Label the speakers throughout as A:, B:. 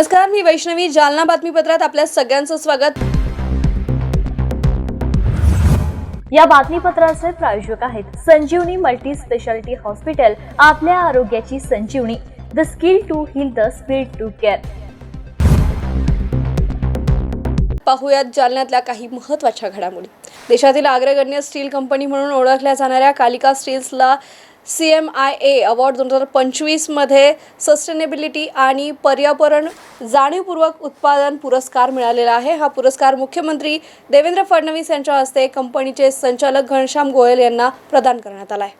A: नमस्कार, मी वैष्णवी. जालना बातमीपत्रात आपल्या सगळ्यांचं स्वागत.
B: या बातमीपत्राचे प्रायोजक आहेत संजीवनी मल्टी स्पेशालिटी हॉस्पिटल. आपल्या आरोग्याची संजीवनी. The skill to heal, the speed to care.
A: पाहुयात जालन्यातल्या काही महत्त्वाच्या घडामोडी. देशातील अग्रगण्य स्टील कंपनी म्हणून ओळखल्या जाणाऱ्या कालिका स्टील्सला CMIA अवॉर्ड 2025 मध्ये सस्टेनेबिलिटी आणि पर्यावरण जाणीवपूर्वक उत्पादन पुरस्कार मिळालेला आहे. हा पुरस्कार मुख्यमंत्री देवेंद्र फडणवीस यांच्या हस्ते कंपनीचे संचालक घनश्याम गोयल यांना प्रदान करण्यात आला आहे.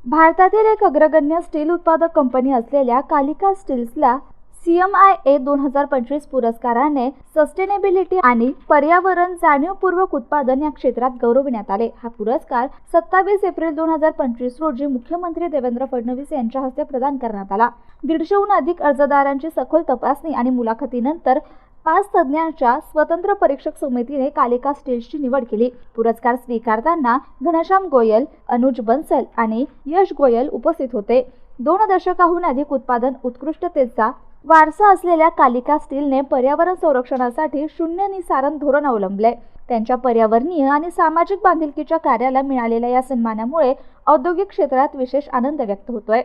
B: भारतातील एक अग्रगण्य स्टील उत्पादक कंपनी असलेल्या कालिका स्टील्सला CMIA 2025 पुरस्काराने सस्टेनेबिलिटी आणि पर्यावरण जाणीवपूर्वक उत्पादन या क्षेत्रात गौरविण्यात आले. हा पुरस्कार 27 एप्रिल 2025 रोजी मुख्यमंत्री देवेंद्र फडणवीस यांच्या हस्ते प्रदान करण्यात आला. 150हून अधिक अर्जदारांची सखोल तपासणी आणि मुलाखतीनंतर 5 तज्ज्ञांच्या स्वतंत्र परीक्षक समितीने कालिका स्टील्सची निवड केली. पुरस्कार स्वीकारताना घनश्याम गोयल, अनुज बन्सल आणि यश गोयल उपस्थित होते. 2 दशकाहून अधिक उत्पादन उत्कृष्टतेचा वारसा असलेल्या कालिका स्टीलने पर्यावरण संरक्षणासाठी शून्य निस्सारण धोरण अवलंबले. त्यांच्या पर्यावरणीय आणि सामाजिक बांधिलकीच्या कार्याला मिळालेल्या या सन्मानामुळे औद्योगिक क्षेत्रात विशेष आनंद व्यक्त होतोय.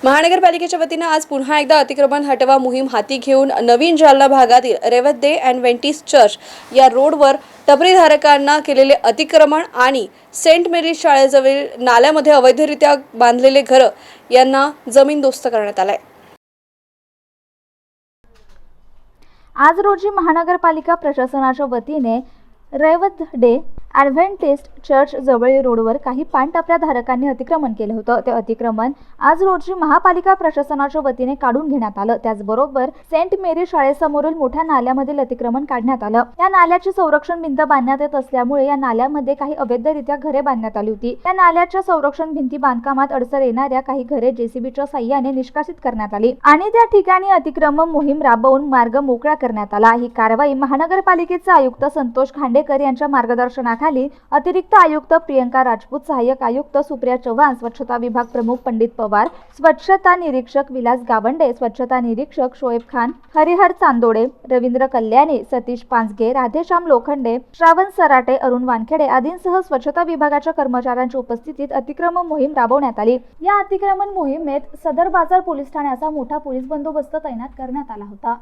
A: महानगरपालिकेच्या वतीनं आज पुन्हा एकदा अतिक्रमण हटवा मोहीम हाती घेऊन नवीन जालना भागातील रेवत डे अँड वेंटिस चर्च या रोडवर टपरीधारकांना केलेले अतिक्रमण आणि सेंट मेरीज शाळेजवळील नाल्यामध्ये अवैधरित्या बांधलेले घरं यांना जमीनदोस्त करण्यात आलाय.
B: आज रोजी महानगरपालिका प्रशासनाच्या वतीने रेवत डे ॲडव्हेंटिस्ट चर्च जवळील रोडवर काही पानटपऱ्या धारकांनी अतिक्रमण केलं होतं. ते अतिक्रमण आज रोजी महापालिका प्रशासनाच्या वतीने काढून घेण्यात आलं. त्याचबरोबर सेंट मेरी शाळेसमोरील मोठ्या नाल्यामधील अतिक्रमण काढण्यात आलं. या नाल्याची संरक्षण भिंत बांधण्यात येत असल्यामुळे या नाल्यामध्ये काही अवैधरित्या घरे बांधण्यात आली होती. या नाल्याच्या संरक्षण भिंती बांधकामात अडचण येणाऱ्या काही घरे JCBच्या साह्याने निष्कासित करण्यात आली आणि त्या ठिकाणी अतिक्रमण मोहीम राबवून मार्ग मोकळा करण्यात आला. ही कारवाई महानगरपालिकेचे आयुक्त संतोष खांडेकर यांच्या मार्गदर्शनाखाली अतिरिक्त आयुक्त प्रियंका राजपूत, सहाय्यक आयुक्त सुप्रिया चव्हाण, स्वच्छता विभाग प्रमुख पंडित पवार, स्वच्छता निरीक्षक विलास गावंडे, स्वच्छता निरीक्षक शोएब खान, हरिहर चांदोडे, रवींद्र कल्याणी, सतीश पांचगे, राधेश्याम लोखंडे, श्रावण सराटे, अरुण वानखेडे आदींसह स्वच्छता विभागाच्या कर्मचाऱ्यांच्या उपस्थितीत अतिक्रमण मोहीम राबवण्यात आली. या अतिक्रमण मोहिमेत सदर बाजार पोलीस ठाण्याचा मोठा पोलीस बंदोबस्त तैनात करण्यात आला होता.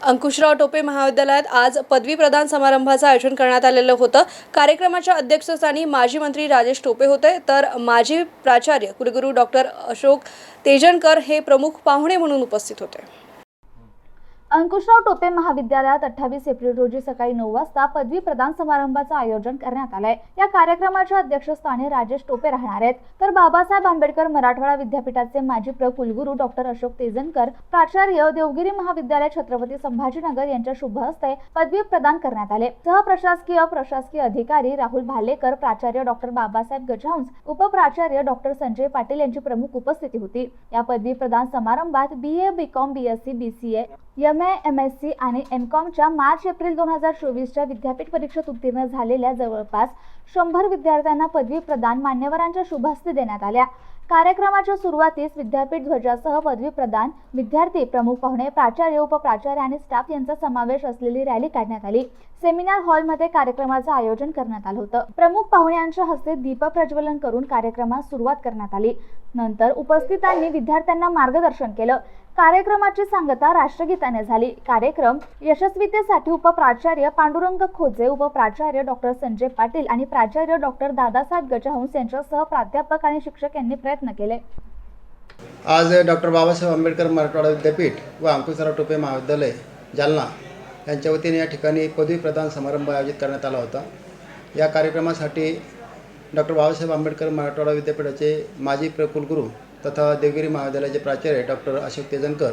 A: अंकुशराव टोपे महाविद्यालयात आज पदवी प्रदान समारंभाचं आयोजन करण्यात आलेलं होतं. कार्यक्रमाच्या अध्यक्षस्थानी माजी मंत्री राजेश टोपे होते, तर माजी प्राचार्य कुलगुरू डॉक्टर अशोक तेजनकर हे प्रमुख पाहुणे म्हणून उपस्थित होते.
B: अंकुशराव टोपे महाविद्यालयात 28 एप्रिल रोजी सकाळी 9 वाजता पदवी प्रदान समारंभाचं आयोजन करण्यात आलंय. या कार्यक्रमाच्या अध्यक्षस्थानी राजेश टोपे राहणार आहेत, तर बाबासाहेब आंबेडकर मराठवाडा विद्यापीठाचे माजी कुलगुरू डॉक्टर अशोक तेजनकर, प्राचार्य देवगिरी महाविद्यालय छत्रपती संभाजीनगर यांच्या शुभ हस्ते पदवी प्रदान करण्यात आले. सहप्रशासकीय प्रशासकीय अधिकारी राहुल भालेकर, प्राचार्य डॉक्टर बाबासाहेब गजहंस, उपप्राचार्य डॉक्टर संजय पाटील यांची प्रमुख उपस्थिती होती. या पदवी प्रदान समारंभात BA, BCom, BSc, BCA, MA, MSc आणि MComच्या मार्च-एप्रिल 2024च्या विद्यापीठ परीक्षेत उत्तीर्ण झालेल्या जवळपास 100 विद्यार्थ्यांना पदवी प्रदान मान्यवरांच्या शुभ हस्ते देण्यात आल्या. कार्यक्रमाच्या सुरुवातीस विद्यापीठ ध्वजासह पदवी प्रदान, विद्यार्थी, प्रमुख पाहुणे, प्राचार्य, उपप्राचार्य आणि स्टाफ यांचा समावेश असलेली रॅली काढण्यात आली. सेमिनार हॉलमध्ये कार्यक्रमाचं आयोजन करण्यात आलं होतं. प्रमुख पाहुण्यांच्या हस्ते दीप प्रज्वलन करून कार्यक्रमास सुरुवात करण्यात आली. नंतर उपस्थितांनी विद्यार्थ्यांना मार्गदर्शन केलं. कार्यक्रमाची सांगता राष्ट्रगीताने झाली. कार्यक्रम यशस्वीतेसाठी उपप्राचार्य पांडुरंग खोजे, उपप्राचार्य डॉक्टर संजय पाटील आणि प्राचार्य डॉक्टर दादासाहेब गजहंस यांच्यासह प्राध्यापक आणि शिक्षक यांनी प्रयत्न केले.
C: आज डॉक्टर बाबासाहेब आंबेडकर मराठवाडा विद्यापीठ व अंकुशराव टोपे महाविद्यालय जालना यांच्या वतीने या ठिकाणी पदवी प्रदान समारंभ आयोजित करण्यात आला होता. या कार्यक्रमासाठी डॉक्टर बाबासाहेब आंबेडकर मराठवाडा विद्यापीठाचे माजी कुलगुरू तथा देवगिरी महाविद्यालयाचे प्राचार्य डॉक्टर अशोक तेजनकर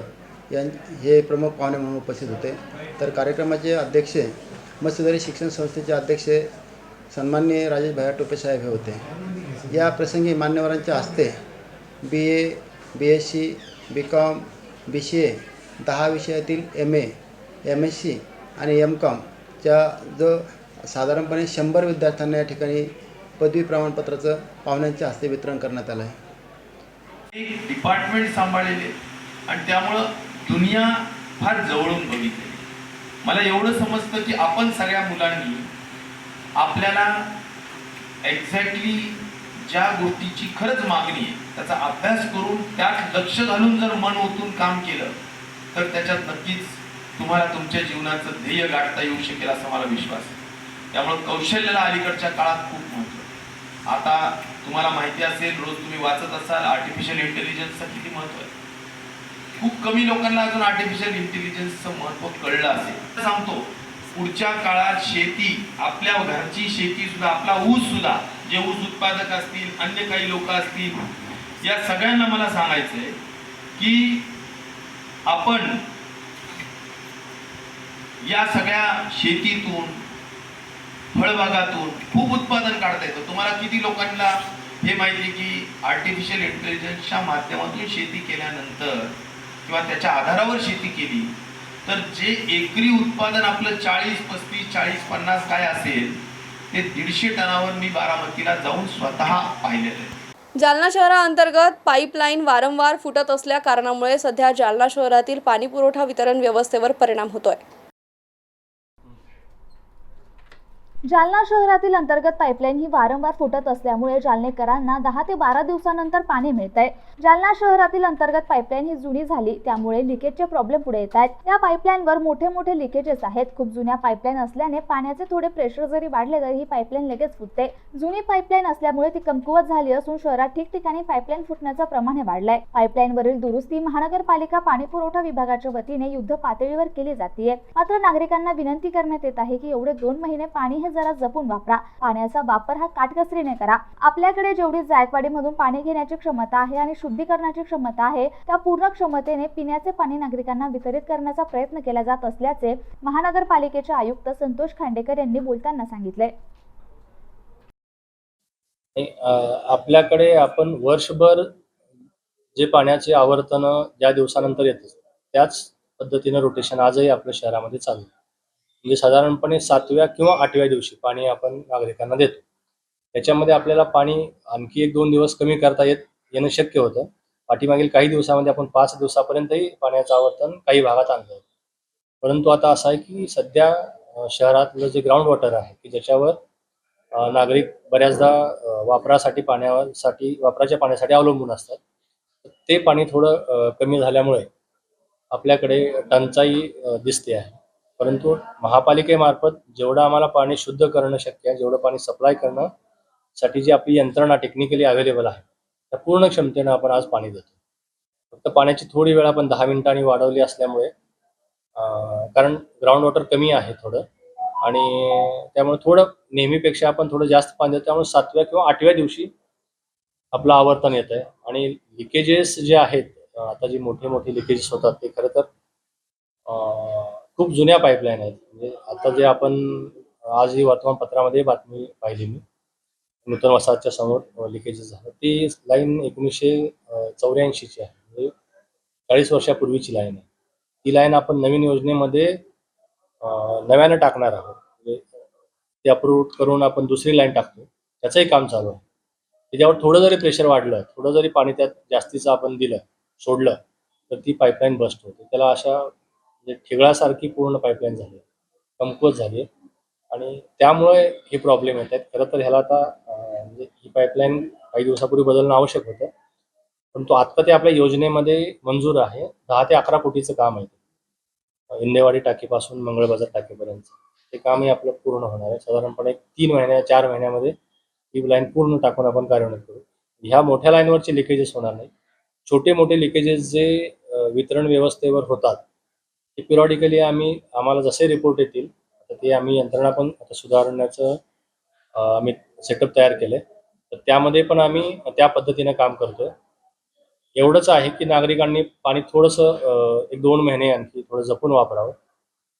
C: हे प्रमुख पाहुणे म्हणून उपस्थित होते. तर कार्यक्रमाचे अध्यक्ष मत्स्यधरी शिक्षण संस्थेचे अध्यक्ष सन्माननीय राजेश भैया टोपे साहेब हे होते. या प्रसंगी मान्यवरांच्या हस्ते BA, BSc, BCom, BCA 10 विषयातील MA, MSc आणि MComच्या साधारणपणे 100 विद्यार्थ्यांना या ठिकाणी पदवी प्रमाणपत्राचं पाहुण्यांच्या हस्ते वितरण करण्यात आलं आहे.
D: एक डिपार्टमेंट सांभाळलेले आणि त्यामुळं दुनिया फार जवळून बघितली. मला एवढं समजतं की आपण सगळ्या मुलांनी आपल्याला एक्झॅक्टली ज्या गोष्टीची खरंच मागणी आहे त्याचा अभ्यास करून त्यात लक्ष घालून जर मन ओतून काम केलं तर त्याच्यात नक्कीच तुम्हाला तुमच्या जीवनाचं ध्येय गाठता येऊ शकेल असा मला विश्वास आहे. त्यामुळे कौशल्याला अलीकडच्या काळात खूप महत्त्व आहे. आता तुम्हाला माहिती असेल, रोज तुम्ही वाचत असाल आर्टिफिशियल इंटेलिजन्सचं किती महत्त्व आहे. खूप कमी लोकांना अजून आर्टिफिशियल इंटेलिजन्सचं महत्त्व कळलं असेल. सांगतो, पुढच्या काळात शेती, आपल्या घरची शेती सुद्धा, आपला ऊस सुद्धा, जे ऊस उत्पादक असतील, अन्य काही लोक असतील, या सगळ्यांना मला सांगायचंय की आपण या सगळ्या शेतीतून, फळबागातून खूप उत्पादन काढता येतं. तुम्हाला किती लोकांना हे माहिती आहे की आर्टिफिशियल इंटेलिजन्सच्या माध्यमातून शेती केल्यानंतर किंवा त्याच्या आधारावर शेती केली तर जे एकरी उत्पादन आपलं 40-50 काय असेल ते 150 टनावर मी बारामतीला जाऊन स्वतः पाहिलेलं आहे.
A: जालना शहराअंतर्गत पाईपलाईन वारंवार फुटत असल्या कारणामुळे सध्या जालना शहरातील पाणीपुरवठा वितरण व्यवस्थेवर परिणाम होतोय.
B: जालना शहरातील अंतर्गत पाईपलाईन ही वारंवार फुटत असल्यामुळे जालनेकरांना 10 ते 12 दिवसानंतर पाणी मिळतंय. जालना शहरातील अंतर्गत पाईपलाईन ही जुनी झाली, त्यामुळे लिकेजचे प्रॉब्लेम पुढे येत आहेत. या पाईपलाईनवर मोठे मोठे लिकेजेस आहेत. खूप जुन्या पाईपलाईन असल्याने पाण्याचे थोडे प्रेशर जरी वाढले तरी ही पाईपलाईन लगेच फुटते. जुनी पाईपलाईन असल्यामुळे ती कमकुवत झाली असून शहरात ठिकठिकाणी पाईपलाईन फुटण्याचं प्रमाण वाढलंय. पाईपलाईनवरील दुरुस्ती महानगरपालिका पाणीपुरवठा विभागाच्या वतीने युद्ध पातळीवर केली जाते. मात्र नागरिकांना विनंती करण्यात येत आहे की एवढे 2 महिने पाणी हे जरा जपून वापरा. पाण्याचा वापर हा काटकसरीने करा. आपल्याकडे जेवढी जायकवाडीमधून पाणी घेण्याची क्षमता आहे आणि शुद्धीकरणाची क्षमता आहे त्या पूर्ण क्षमतेने पिण्याचे पाणी नागरिकांना वितरित करण्याचा प्रयत्न केला जात असल्याचे महानगरपालिकेचे आयुक्त संतोष खांडेकर यांनी बोलताना सांगितले.
E: आपल्याकडे आपण वर्षभर जे पाण्याचे आवर्तन ज्या दिवसानंतर येतं त्याच पद्धतीनं रोटेशन आजही आपल्या शहरामध्ये चालू आहे. म्हणजे साधारणपणे 7व्या किंवा 8व्या दिवशी पाणी आपण नागरिकांना देतो. त्याच्यामध्ये आपल्याला पाणी आणखी 1-2 दिवस कमी करता येणं शक्य होतं. पाठीमागील काही दिवसामध्ये आपण 5 दिवसापर्यंतही पाण्याचं आवर्तन काही भागात आणलं होतं. परंतु आता असं आहे की सध्या शहरातलं जे ग्राउंड वॉटर आहे की ज्याच्यावर नागरिक बऱ्याचदा वापराच्या पाण्यासाठी अवलंबून असतात, ते पाणी थोडं कमी झाल्यामुळे आपल्याकडे टंचाई दिसते आहे. परंतु महापालिकेमार्फत जेवढं आम्हाला पाणी शुद्ध करणं शक्य आहे, जेवढं पाणी सप्लाय करण्यासाठी जी आपली यंत्रणा टेक्निकली अवेलेबल आहे त्या पूर्ण क्षमतेनं आपण आज पाणी देतो. फक्त पाण्याची थोडी वेळ आपण 10 मिनिटांनी वाढवली असल्यामुळे कारण ग्राउंड वॉटर कमी आहे थोडं आणि त्यामुळे थोडं नेहमीपेक्षा आपण थोडं जास्त पाणी देतो. त्यामुळे 7व्या किंवा 8व्या दिवशी आपलं आवर्तन येत आहे. आणि लिकेजेस जे आहेत आता जी मोठे लिकेजेस होतात ते खरं तर खूप जुन्या पाईपलाईन आहेत. म्हणजे आता जे आपण आजही वर्तमानपत्रामध्ये बातमी पाहिली मी, नूतन वसाहतच्या समोर लिकेजेस झालं, ती लाईन 1984ची आहे. म्हणजे 40 वर्षापूर्वीची लाईन आहे. ती लाईन आपण नवीन योजनेमध्ये नव्यानं टाकणार आहोत. म्हणजे ती अप्रूव्ह करून आपण दुसरी लाईन टाकतो, त्याचंही काम चालू आहे. त्याच्यावर थोडं जरी प्रेशर वाढलं, थोडं जरी पाणी त्यात जास्तीचं आपण सोडलं तर ती पाईपलाईन बस्ट होते. त्याला अशा म्हणजे ठिगळासारखी पूर्ण पाईपलाईन झाली, कमकुवत झाली आणि त्यामुळे हे प्रॉब्लेम येत आहेत. खरं तर ह्याला आता म्हणजे ही पाईपलाईन काही दिवसापूर्वी बदलणं आवश्यक होतं, परंतु आत्ता ते आपल्या योजनेमध्ये मंजूर आहे. 10 ते 11 कोटीचं काम आहे. इंदेवाडी टाकीपासून मंगळबाजार टाकीपर्यंत ते कामही आपलं पूर्ण होणार आहे. साधारणपणे 4 महिन्यामध्ये ही लाईन पूर्ण टाकून आपण कार्यान्वित करू. ह्या मोठ्या लाईनवरचे लिकेजेस होणार नाही. छोटे मोठे लिकेजेस जे वितरण व्यवस्थेवर होतात ते पिरियॉडिकली आम्हाला जसे रिपोर्ट येतील तर ते आम्ही यंत्रणा पण आता सुधारण्याचं आम्ही सेटअप तयार केले. तर त्यामध्ये पण आम्ही त्या पद्धतीने काम करतोय. एवढंच आहे की नागरिकांनी पाणी थोडंसं 1-2 महिने आणखी थोडं जपून वापरावं.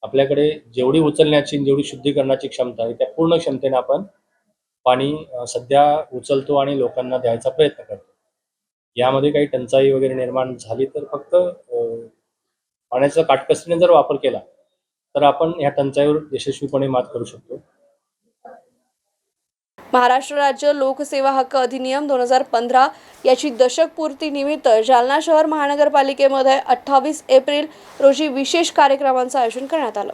E: आपल्याकडे जेवढी उचलण्याची जेवढी शुद्धीकरणाची क्षमता आहे त्या पूर्ण क्षमतेने आपण पाणी सध्या उचलतो आणि लोकांना द्यायचा प्रयत्न करतो. यामध्ये काही टंचाई वगैरे निर्माण झाली तर फक्त पाण्याचा काटकसरीने जर वापर केला तर आपण ह्या टंचाईवर यशस्वीपणे मात करू शकतो.
A: महाराष्ट्र राज्य लोकसेवा हक्क अधिनियम 2015 याची दशकपूर्ती निमित्त जालना शहर महानगरपालिकेमध्ये 28 एप्रिल रोजी विशेष कार्यक्रमांचं आयोजन करण्यात आलं.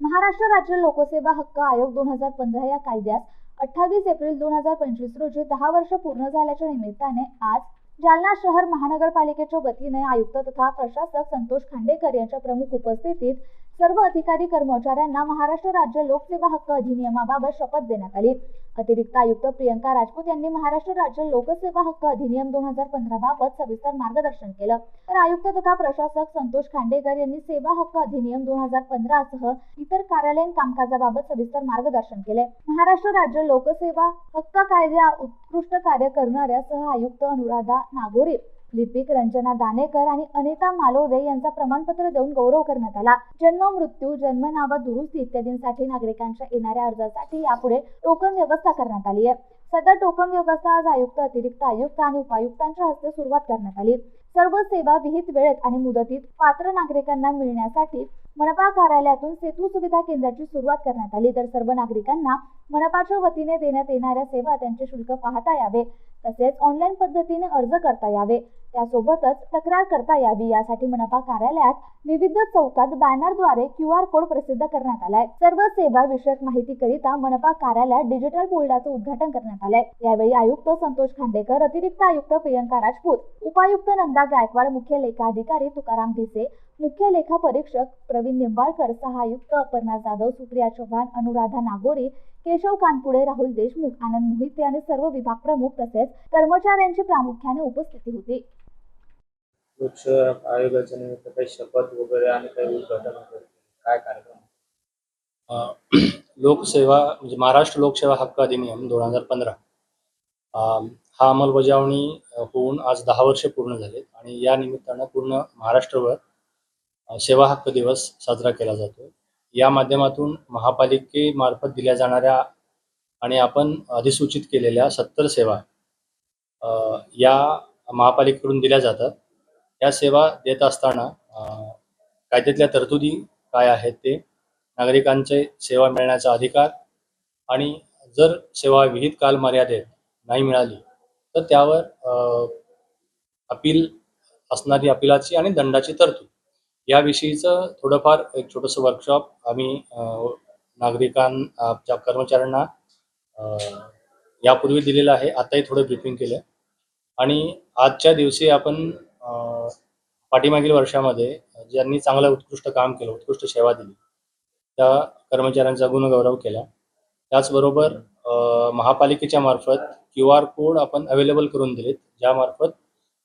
B: महाराष्ट्र राज्य लोकसेवा हक्क आयोग 2015 या कायद्यास 28 एप्रिल 2025 रोजी 10 वर्ष पूर्ण झाल्याच्या निमित्ताने आज जालना शहर महानगरपालिकेच्या वतीने आयुक्त तथा प्रशासक संतोष खांडेकर यांच्या प्रमुख उपस्थितीत सर्व अधिकारी कर्मचाऱ्यांना महाराष्ट्र राज्य लोकसेवा हक्क अधिनियमाबाबत शपथ देण्यात आली. अतिरिक्त आयुक्त प्रियंका राजपूत यांनी महाराष्ट्र राज्य लोकसेवा हक्क अधिनियम 2015 बाबत सविस्तर मार्गदर्शन केलं, तर आयुक्त तथा प्रशासक संतोष खांडेकर यांनी सेवा हक्क अधिनियम 2015 सह इतर कार्यालयीन कामकाजाबाबत सविस्तर मार्गदर्शन केले. महाराष्ट्र राज्य लोकसेवा हक्क कायद्या उत्कृष्ट कार्य करणाऱ्या सह आयुक्त अनुराधा नागोरी, लिपिक रंजना दानेकर आणि अनिता मालोदे यांचा प्रमाणपत्र देऊन गौरव करण्यात आला. जन्म, मृत्यू, जन्म नाव दुरुस्ती इत्यादींसाठी नागरिकांच्या येणाऱ्या अर्जासाठी यापुढे टोकन व्यवस्था करण्यात आली आहे. सदर टोकन व्यवस्था आज आयुक्त, अतिरिक्त आयुक्त आणि उपायुक्तांच्या हस्ते सुरुवात करण्यात आली. सर्व सेवा विहित वेळेत आणि मुदतीत पात्र नागरिकांना मिळण्यासाठी मनपा कार्यालयातून सेतू सुविधा केंद्राची सुरुवात करण्यात आली, तर सर्व नागरिकांना मनपाच्या वतीने देण्यात येणाऱ्या सेवा त्यांचे शुल्क पाहता यावे, तसेच ऑनलाईन पद्धतीने अर्ज करता यावे, त्यासोबतच तक्रार करता यावी यासाठी मनपा कार्यालयात विविध चौकात बॅनरद्वारे QR कोड प्रसिद्ध करण्यात आलाय. सर्व सेवा विषयक माहितीकरिता मनपा कार्यालयात डिजिटल बोर्डाचं उद्घाटन करण्यात आलंय. यावेळी आयुक्त संतोष खांडेकर, अतिरिक्त आयुक्त प्रियंका राजपूत, उपायुक्त नंदा गायकवाड, मुख्य लेखा अधिकारी तुकाराम भिसे, मुख्य लेखा परीक्षक प्रवीण निंबाळकर, सहायुक्त अपर्णा जाधव, सुप्रिया चव्हाण, अनुराधा नागोरी, केशव कानपुडे, राहुल देशमुख, आनंद मोहिते आणि सर्व विभाग प्रमुख तसेच कर्मचाऱ्यांची प्रामुख्याने उपस्थिती होती.
E: लोकसेवा आयोगाच्या निमित्त काही शपथ वगैरे आणि काही उद्घाटन वगैरे काय कार्यक्रम? लोकसेवा म्हणजे महाराष्ट्र लोकसेवा हक्क अधिनियम 2015 हा अंमलबजावणी होऊन आज 10 वर्ष पूर्ण झालेत आणि या निमित्तानं पूर्ण महाराष्ट्रभर सेवा हक्क दिवस साजरा केला जातो. या माध्यमातून महापालिकेमार्फत दिल्या जाणाऱ्या आणि आपण अधिसूचित केलेल्या 70 सेवा या महापालिकेकडून दिल्या जातात. या सेवा देत असताना कायद्यातल्या तरतुदी काय आहेत ते, नागरिकांचे सेवा मिळण्याचा अधिकार आणि जर सेवा विहित कालमर्यादेत नाही मिळाली तर त्यावर अपील असणारी अपीलाची आणि दंडाची तरतूद याविषयीचं थोडंफार एक छोटंसं वर्कशॉप आम्ही नागरिकांच्या कर्मचाऱ्यांना यापूर्वी दिलेलं आहे. आताही थोडं ब्रीफिंग केलं आणि आजच्या दिवशी आपण पाठीमागील वर्षामध्ये ज्यांनी चांगलं उत्कृष्ट काम केलं, उत्कृष्ट सेवा दिली त्या कर्मचाऱ्यांचा गुणगौरव केला. त्याचबरोबर महापालिकेच्या मार्फत QR कोड आपण अवेलेबल करून दिलेत, ज्यामार्फत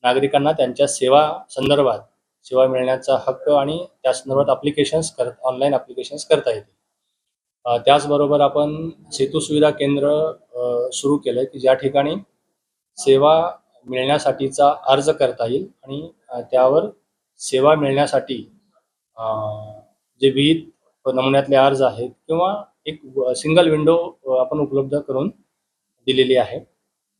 E: नागरिकांना त्यांच्या सेवा संदर्भात सेवा मिळण्याचा हक्क आणि त्या संदर्भात ऑनलाईन ॲप्लिकेशन्स करता येतील. त्याचबरोबर आपण सेतू सुविधा केंद्र सुरू केलं की ज्या ठिकाणी सेवा मिळण्यासाठीचा अर्ज करता येईल आणि त्यावर सेवा मिळण्यासाठी जे विविध नमुन्यातले अर्ज आहेत किंवा एक सिंगल विंडो आपण उपलब्ध करून दिलेली आहे.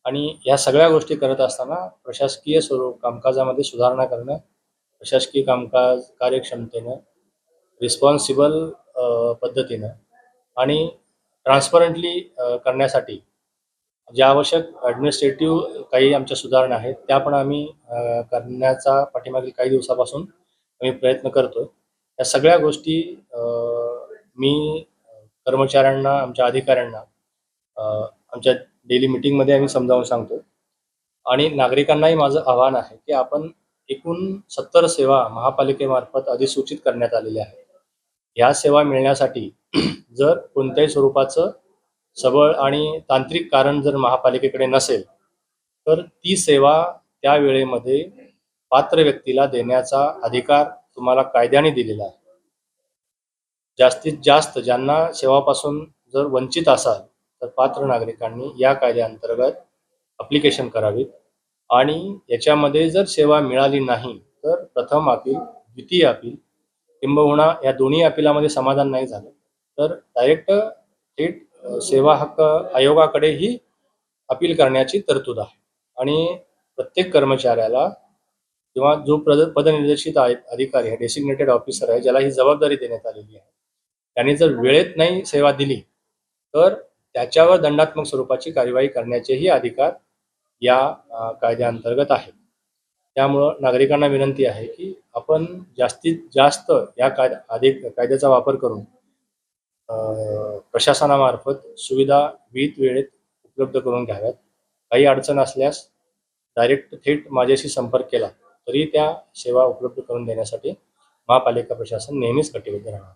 E: आणि ह्या सगळ्या गोष्टी करत असताना प्रशासकीय कामकाजामध्ये सुधारणा करणं, प्रशासकीय कामकाज कार्यक्षमतेनं, रिस्पॉन्सिबल पद्धतीनं आणि ट्रान्सपरंटली करण्यासाठी ज्या आवश्यक ॲडमिनिस्ट्रेटिव्ह काही आमच्या सुधारणा आहेत त्या पण आम्ही करण्याचा पाठीमागील काही दिवसापासून आम्ही प्रयत्न करतो. या सगळ्या गोष्टी मी कर्मचाऱ्यांना, आमच्या अधिकाऱ्यांना आमच्या डेली मीटिंगमध्ये आम्ही समजावून सांगतो आणि नागरिकांनाही माझं आव्हान आहे की आपण एकूण 70 सेवा महापालिकेमार्फत अधिसूचित करण्यात आलेल्या आहेत. ह्या सेवा मिळण्यासाठी जर कोणत्याही स्वरूपाचं सबळ आणि तांत्रिक कारण जर महापालिकेकडे नसेल तर ती सेवा त्या वेळेमध्ये पात्र व्यक्तीला देण्याचा अधिकार तुम्हाला कायद्याने दिलेला आहे. जास्तीत जास्त ज्यांना सेवापासून जर वंचित असाल तर पात्र नागरिकांनी या कायद्याअंतर्गत ॲप्लिकेशन करावीत आणि याच्यामध्ये जर सेवा मिळाली नाही तर प्रथम अपील, द्वितीय अपील किंबहुना या दोन्ही अपिलामध्ये समाधान नाही झालं तर डायरेक्ट थेट सेवा हक्क आयोगाकडेही अपील करण्याची तरतूद आहे. आणि प्रत्येक कर्मचाऱ्याला किंवा जो पदनिर्देशित अधिकारी आहे, डेसिग्नेटेड ऑफिसर आहे, ज्याला ही जबाबदारी देण्यात आलेली आहे, त्यांनी जर वेळेत नाही सेवा दिली तर त्याच्यावर दंडात्मक स्वरूपाची कार्यवाही करण्याचेही अधिकार या कायद्याअंतर्गत आहेत. त्यामुळं नागरिकांना विनंती आहे की आपण जास्तीत जास्त या कायद्याचा वापर करून प्रशासनामार्फत सुविधा विहित वेळेत उपलब्ध करून घ्याव्यात. काही अडचण असल्यास डायरेक्ट थेट माझ्याशी संपर्क केला तरी त्या सेवा उपलब्ध करून देण्यासाठी महापालिका प्रशासन नेहमीच कटिबद्ध राहणार.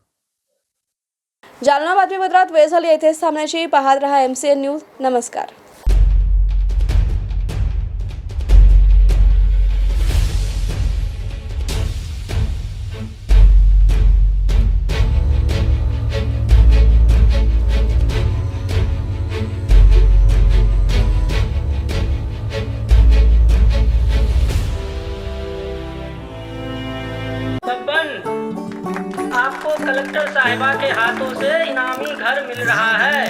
A: जालना बातमीपत्रात वेळ झाली येथेच थांबण्याची. पाहत रहा MCN न्यूज. नमस्कार.
F: आपको कलेक्टर साहिबा के हाथों से इनामी घर मिल रहा है।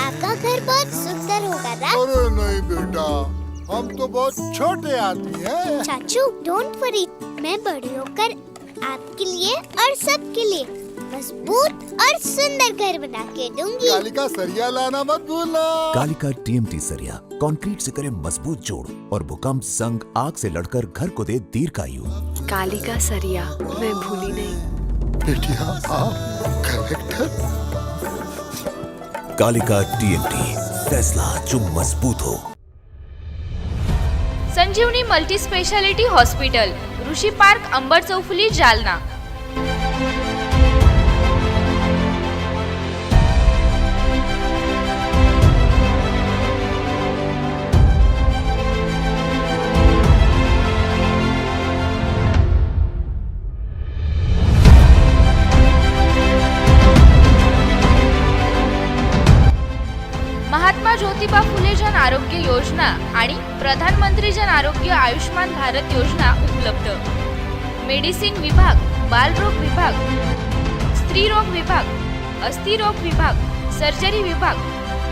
G: आपका घर बहुत सुंदर होगा ना?
H: अरे नहीं बेटा, हम तो बहुत छोटे आदमी हैं।
G: चाचू डोंट वरी, मैं बड़ी होकर आपके लिए और सबके लिए मजबूत और सुंदर घर बना के दूंगी।
H: कालिका सरिया लाना मत भूलना।
I: कालिका TMT सरिया कंक्रीट से करे मजबूत जोड़ और भूकंप, जंग, आग से लड़कर घर को दे दीर्घायु।
J: कालिका सरिया मैं भूली नहीं।
H: बेटिया आप कलेक्टर।
I: कालिका TMT, फैसला जो मजबूत हो।
B: संजीवनी मल्टी स्पेशालिटी हॉस्पिटल, ऋषी पार्क, अंबर चौफुली, जालना. महात्मा ज्योतिबा फुले जन आरोग्य योजना आणि प्रधानमंत्री जन आरोग्य आयुष्मान भारत योजना उपलब्ध. मेडिसिन विभाग, बालरोग विभाग, स्त्रीरोग विभाग, अस्थिरोग विभाग, सर्जरी विभाग,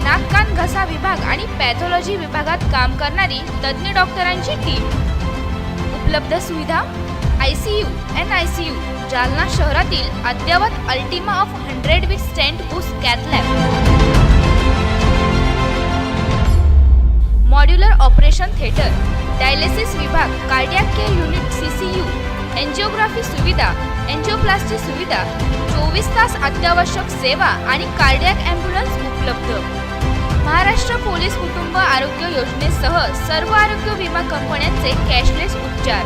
B: नाक कान घसा विभाग आणि पॅथॉलॉजी विभागात काम करणारी तज्ञ डॉक्टरांची टीम. उपलब्ध सुविधा ICU, NICU, जालना शहरातील अद्ययावत Ultima of 100 with stent boost cath lab. Modular operation theatre, dialysis विभाग, cardiac care unit CCU, angiography सुविधा, एंजिओप्लास्टी सुविधा, 24 तास अत्यावश्यक सेवा आणि कार्डियक ॲम्ब्युलन्स उपलब्ध. महाराष्ट्र पोलीस कुटुंब आरोग्य योजनेसह सर्व आरोग्य विमा कंपन्यांचे कॅशलेस उपचार.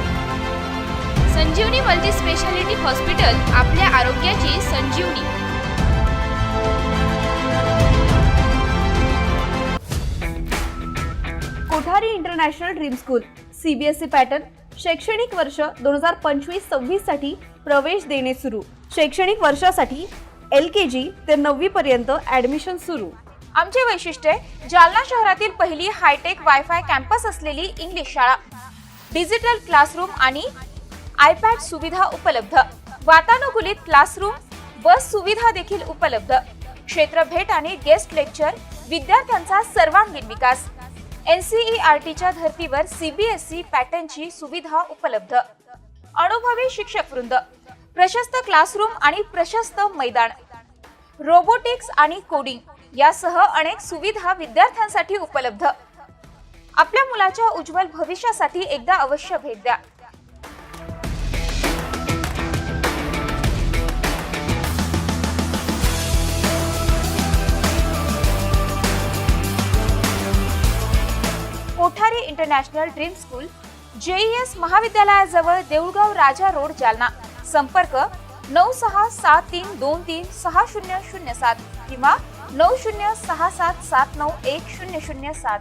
B: संजीवनी मल्टी स्पेशालिटी हॉस्पिटल, आपल्या आरोग्याची संजीवनी.
A: Kothari international dream school CBSE pattern. शैक्षणिक वर्ष 2025-26 साठी प्रवेश देणे सुरू. शैक्षणिक वर्षासाठी LKG ते 9वी पर्यंत ऍडमिशन सुरू. आमचे वैशिष्ट्य, जालना शहरातील पहिली हायटेक वायफाय कॅम्पस असलेली इंग्लिश शाळा. डिजिटल क्लासरूम आणि iPad सुविधा उपलब्ध. वातानुकूलित क्लासरूम, बस सुविधा देखील उपलब्ध. क्षेत्र भेट आणि गेस्ट लेक्चर. विद्यार्थ्यांचा सर्वांगीण विकास. NCERTच्या धर्तीवर CBSE पॅटर्नची सुविधा उपलब्ध. अनुभवी शिक्षक वृंद, प्रशस्त क्लासरूम आणि प्रशस्त मैदान. रोबोटिक्स आणि कोडिंग यासह अनेक सुविधा विद्यार्थ्यांसाठी उपलब्ध. आपल्या मुलाच्या उज्ज्वल भविष्यासाठी एकदा अवश्य भेट द्या. Kothari international dream school, JES महाविद्यालयाजवळ, देऊळगाव राजा रोड, जालना. संपर्क 9673236007 किंवा 9067791007.